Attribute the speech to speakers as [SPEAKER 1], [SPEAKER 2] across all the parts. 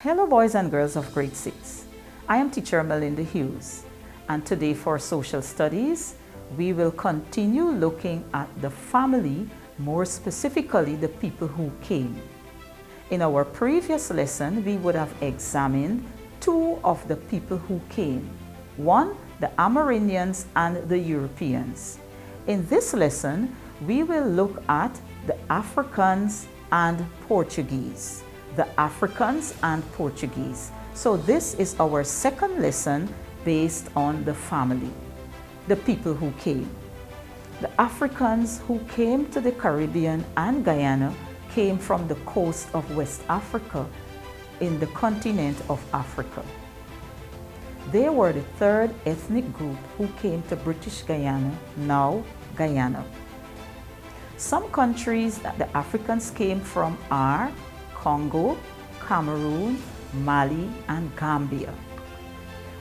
[SPEAKER 1] Hello boys and girls of grade 6. I am teacher Melinda Hughes, and today for social studies we will continue looking at the family, more specifically the people who came. In our previous lesson we would have examined two of the people who came. One, the Amerindians and the Europeans. In this lesson we will look at the Africans and Portuguese. The Africans and Portuguese. So this is our second lesson based on the family, the people who came. The Africans who came to the Caribbean and Guyana came from the coast of West Africa in the continent of Africa. They were the third ethnic group who came to British Guyana, now Guyana. Some countries that the Africans came from are Congo, Cameroon, Mali, and Gambia.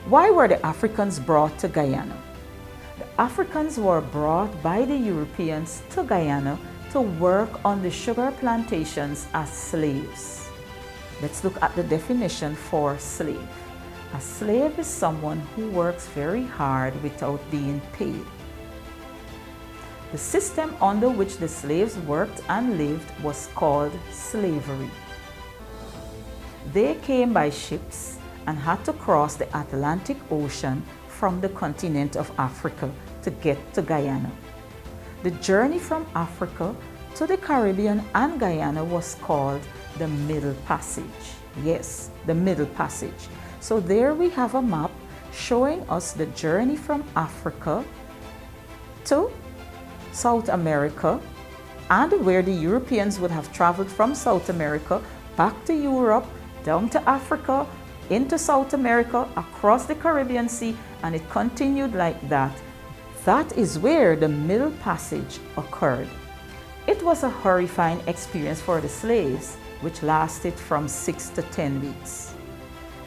[SPEAKER 1] Why were the Africans brought to Guyana? The Africans were brought by the Europeans to Guyana to work on the sugar plantations as slaves. Let's look at the definition for slave. A slave is someone who works very hard without being paid. The system under which the slaves worked and lived was called slavery. They came by ships and had to cross the Atlantic Ocean from the continent of Africa to get to Guyana. The journey from Africa to the Caribbean and Guyana was called the Middle Passage. Yes, the Middle Passage. So there we have a map showing us the journey from Africa to South America, and where the Europeans would have traveled from South America back to Europe, down to Africa, into South America, across the Caribbean Sea, and it continued like that. That is where the Middle Passage occurred. It was a horrifying experience for the slaves, which lasted from 6 to 10 weeks.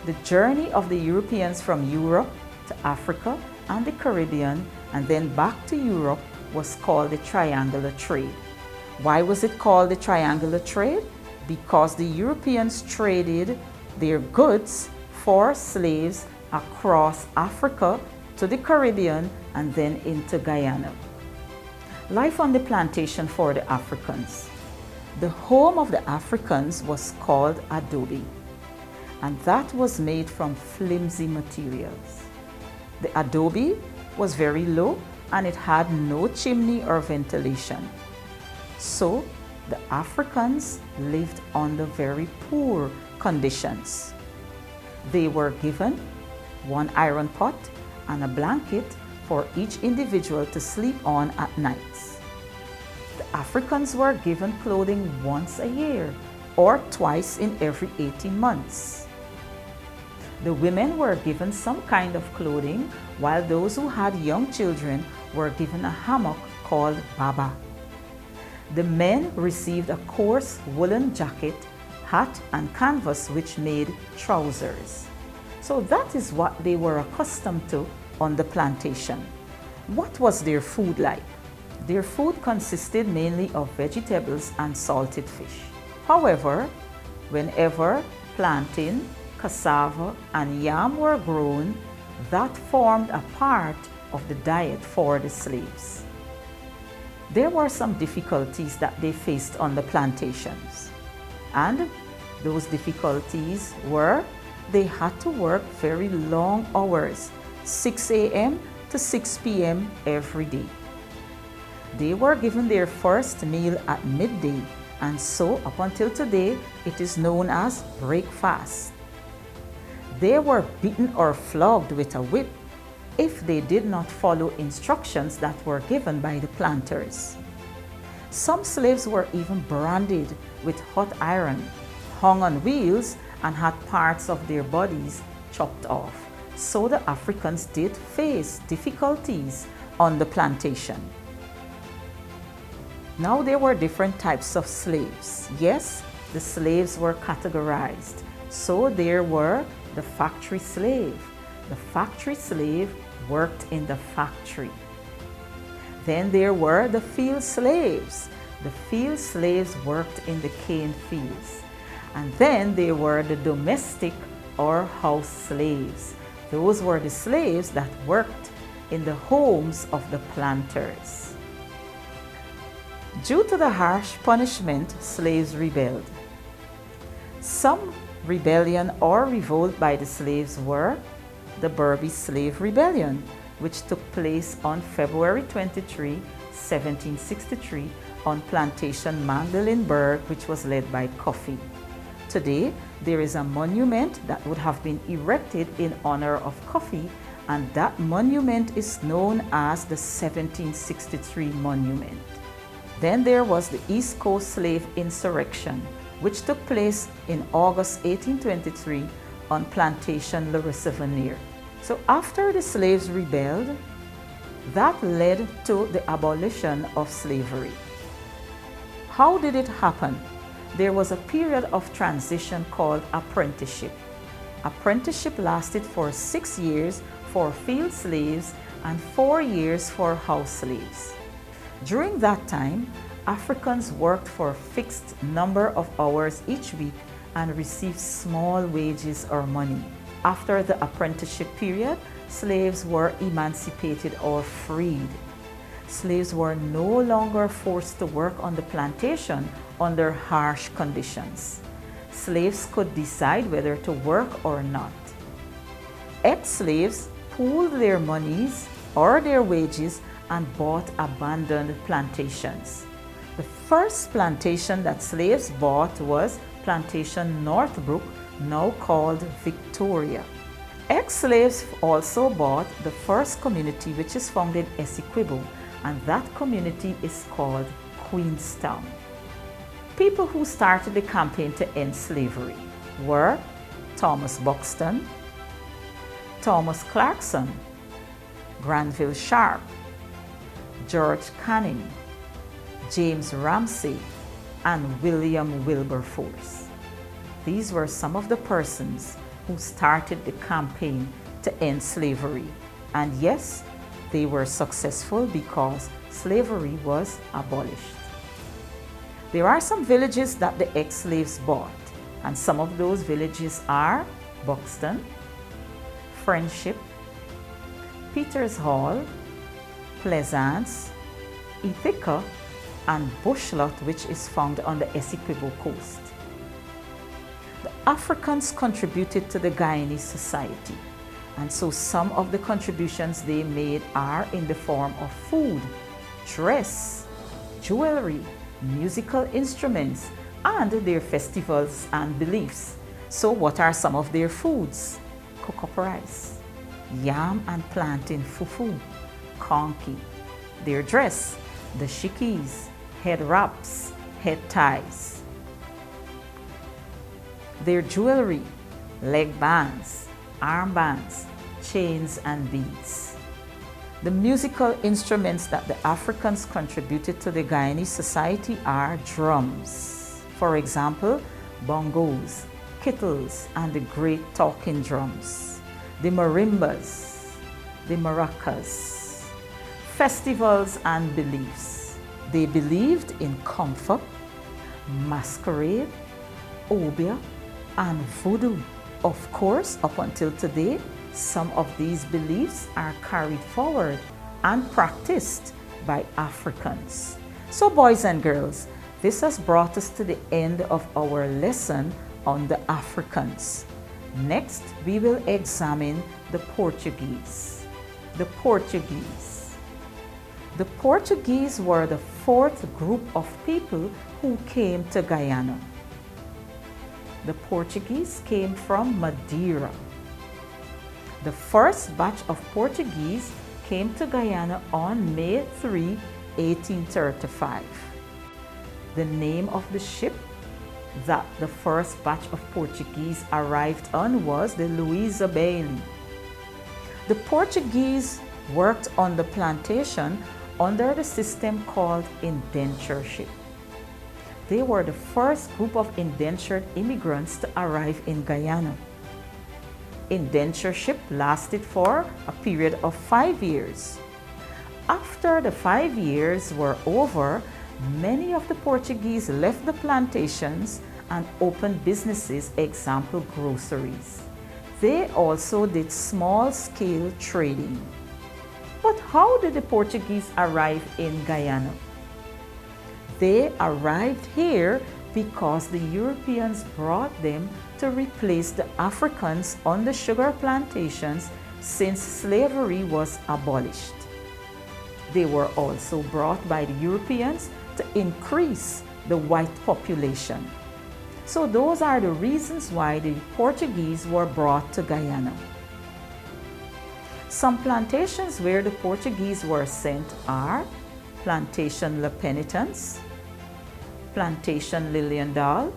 [SPEAKER 1] The journey of the Europeans from Europe to Africa and the Caribbean, and then back to Europe, was called the triangular trade. Why was it called the triangular trade? Because the Europeans traded their goods for slaves across Africa to the Caribbean and then into Guyana. Life on the plantation for the Africans. The home of the Africans was called adobe, and that was made from flimsy materials. The adobe was very low and it had no chimney or ventilation. So the Africans lived under very poor conditions. They were given one iron pot and a blanket for each individual to sleep on at nights. The Africans were given clothing once a year or twice in every 18 months. The women were given some kind of clothing, while those who had young children were given a hammock called baba. The men received a coarse woolen jacket, hat, and canvas which made trousers. So that is what they were accustomed to on the plantation. What was their food like? Their food consisted mainly of vegetables and salted fish. However, whenever plantain, cassava, and yam were grown, that formed a part of the diet for the slaves. There were some difficulties that they faced on the plantations, and those difficulties were they had to work very long hours, 6 a.m. to 6 p.m. every day. They were given their first meal at midday, and so up until today it is known as breakfast. They were beaten or flogged with a whip if they did not follow instructions that were given by the planters. Some slaves were even branded with hot iron, hung on wheels, and had parts of their bodies chopped off. So the Africans did face difficulties on the plantation. Now there were different types of slaves. Yes, the slaves were categorized. So there were the factory slave. The factory slave worked in the factory. Then there were the field slaves. The field slaves worked in the cane fields. And then there were the domestic or house slaves. Those were the slaves that worked in the homes of the planters. Due to the harsh punishment, slaves rebelled. Some rebellion or revolt by the slaves were the Berbice Slave Rebellion, which took place on February 23, 1763 on plantation Magdalenburg, which was led by Coffee. Today, there is a monument that would have been erected in honor of Coffee, and that monument is known as the 1763 Monument. Then there was the East Coast Slave Insurrection, which took place in August 1823 on plantation Larissa Veneer. So after the slaves rebelled, that led to the abolition of slavery. How did it happen? There was a period of transition called apprenticeship. Apprenticeship lasted for 6 years for field slaves and 4 years for house slaves. During that time, Africans worked for a fixed number of hours each week and received small wages or money. After the apprenticeship period, slaves were emancipated or freed. Slaves were no longer forced to work on the plantation under harsh conditions. Slaves could decide whether to work or not. Ex-slaves pooled their monies or their wages and bought abandoned plantations. The first plantation that slaves bought was Plantation Northbrook, now called Victoria. Ex-slaves also bought the first community, which is found in Essequibo, and that community is called Queenstown. People who started the campaign to end slavery were Thomas Buxton, Thomas Clarkson, Granville Sharp, George Canning, James Ramsey, and William Wilberforce. These were some of the persons who started the campaign to end slavery. And yes, they were successful because slavery was abolished. There are some villages that the ex-slaves bought, and some of those villages are Buxton, Friendship, Peters Hall, Pleasance, Ithaca, and Bushlot, which is found on the Essequibo coast. The Africans contributed to the Guyanese society, and so some of the contributions they made are in the form of food, dress, jewelry, musical instruments, and their festivals and beliefs. So what are some of their foods? Cook up rice, yam and plantain fufu, conky. Their dress, the shikis, head wraps, head ties. Their jewelry, leg bands, armbands, chains and beads. The musical instruments that the Africans contributed to the Guyanese society are drums. For example, bongos, kittles, and the great talking drums. The marimbas, the maracas. Festivals and beliefs. They believed in comfort, masquerade, obia, and voodoo. Of course, up until today, some of these beliefs are carried forward and practiced by Africans. So boys and girls, this has brought us to the end of our lesson on the Africans. Next, we will examine the Portuguese. The Portuguese. The Portuguese were the fourth group of people who came to Guyana. The Portuguese came from Madeira. The first batch of Portuguese came to Guyana on May 3, 1835. The name of the ship that the first batch of Portuguese arrived on was the Louisa Bailey. The Portuguese worked on the plantation under the system called indentureship. They were the first group of indentured immigrants to arrive in Guyana. Indentureship lasted for a period of 5 years. After the 5 years were over, many of the Portuguese left the plantations and opened businesses, example groceries. They also did small-scale trading. But how did the Portuguese arrive in Guyana? They arrived here because the Europeans brought them to replace the Africans on the sugar plantations since slavery was abolished. They were also brought by the Europeans to increase the white population. So those are the reasons why the Portuguese were brought to Guyana. Some plantations where the Portuguese were sent are Plantation La Penitence, Plantation Liliendal,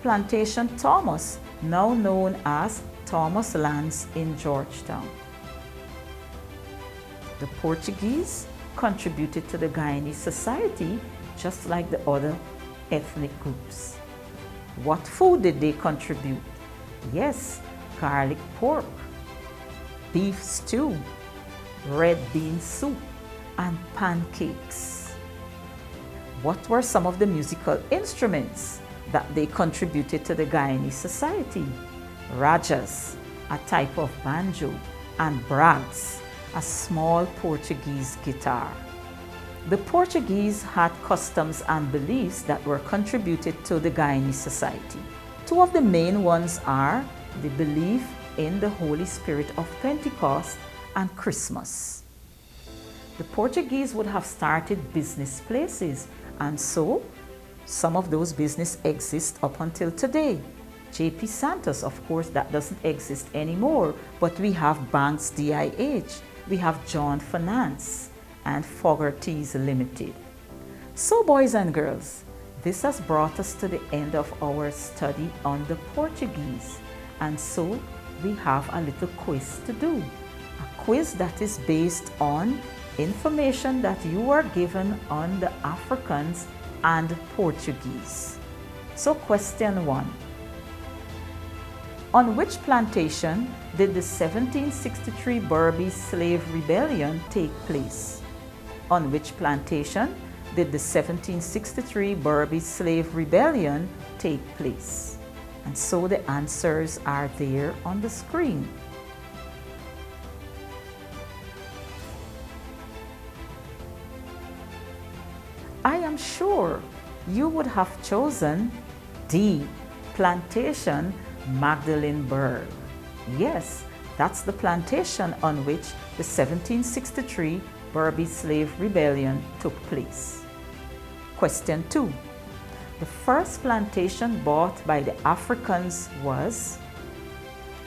[SPEAKER 1] Plantation Thomas, now known as Thomas Lands in Georgetown. The Portuguese contributed to the Guyanese society just like the other ethnic groups. What food did they contribute? Yes, garlic pork, beef stew, red bean soup, and pancakes. What were some of the musical instruments that they contributed to the Guyanese society? Rajas, a type of banjo, and brags, a small Portuguese guitar. The Portuguese had customs and beliefs that were contributed to the Guyanese society. Two of the main ones are the belief in the Holy Spirit of Pentecost and Christmas. The Portuguese would have started business places, and so some of those businesses exist up until today. J.P. Santos, of course, that doesn't exist anymore, but we have Banks DIH, we have John Finance, and Fogarty's Limited. So boys and girls, this has brought us to the end of our study on the Portuguese, and so we have a little quiz to do. A quiz that is based on information that you were given on the Africans and Portuguese. So question 1. On which plantation did the 1763 Berbice Slave Rebellion take place? On which plantation did the 1763 Berbice Slave Rebellion take place? And so the answers are there on the screen. I am sure you would have chosen D, Plantation Magdalenburg. Yes, that's the plantation on which the 1763 Berbice Slave Rebellion took place. Question 2. The first plantation bought by the Africans was?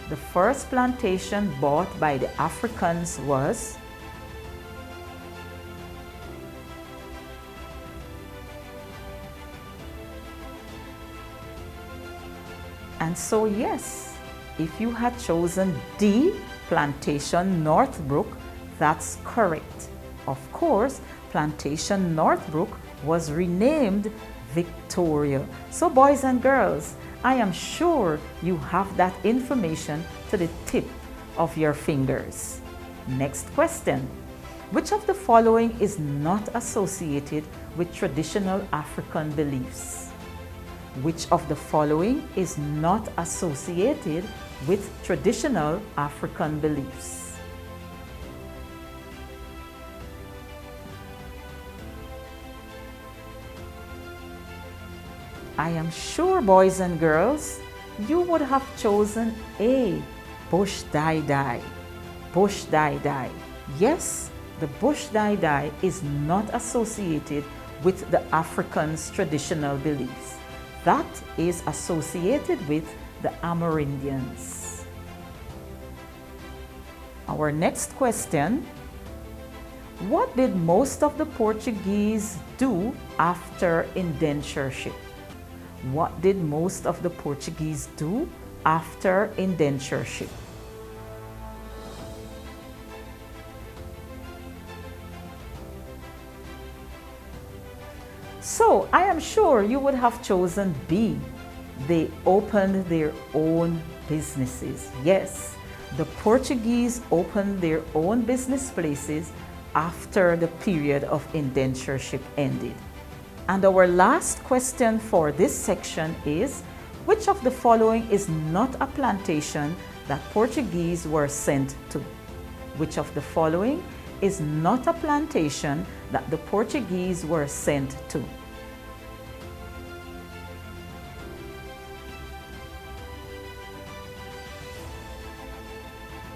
[SPEAKER 1] The first plantation bought by the Africans was? And so yes, if you had chosen D, Plantation Northbrook, that's correct. Of course, Plantation Northbrook was renamed Victoria. So boys and girls, I am sure you have that information to the tip of your fingers. Next question. Which of the following is not associated with traditional African beliefs? Which of the following is not associated with traditional African beliefs? I am sure, boys and girls, you would have chosen A, Bush Dai Dai. Bush Dai Dai. Yes, the Bush Dai Dai is not associated with the Africans' traditional beliefs. That is associated with the Amerindians. Our next question. What did most of the Portuguese do after indentureship? What did most of the Portuguese do after indentureship? So I am sure you would have chosen B. They opened their own businesses. Yes, the Portuguese opened their own business places after the period of indentureship ended. And our last question for this section is, Which of the following is not a plantation that Portuguese were sent to? Which of the following is not a plantation that the Portuguese were sent to?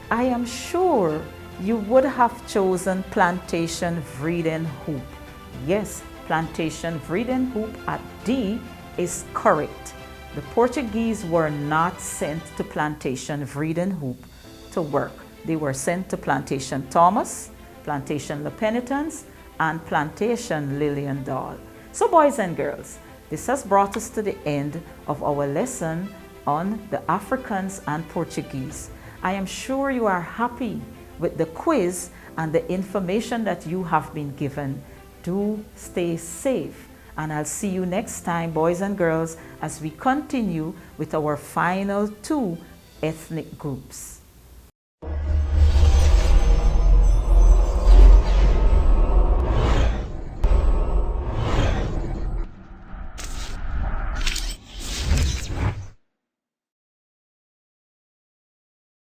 [SPEAKER 1] I am sure you would have chosen plantation Vredenhoop. Yes, plantation Vredenhoop at D is correct. The Portuguese were not sent to plantation Vredenhoop to work. They were sent to plantation Thomas, plantation Le Penitence, and plantation Liliendahl. So boys and girls, this has brought us to the end of our lesson on the Africans and Portuguese. I am sure you are happy with the quiz and the information that you have been given. Do stay safe, and I'll see you next time, boys and girls, as we continue with our final two ethnic groups.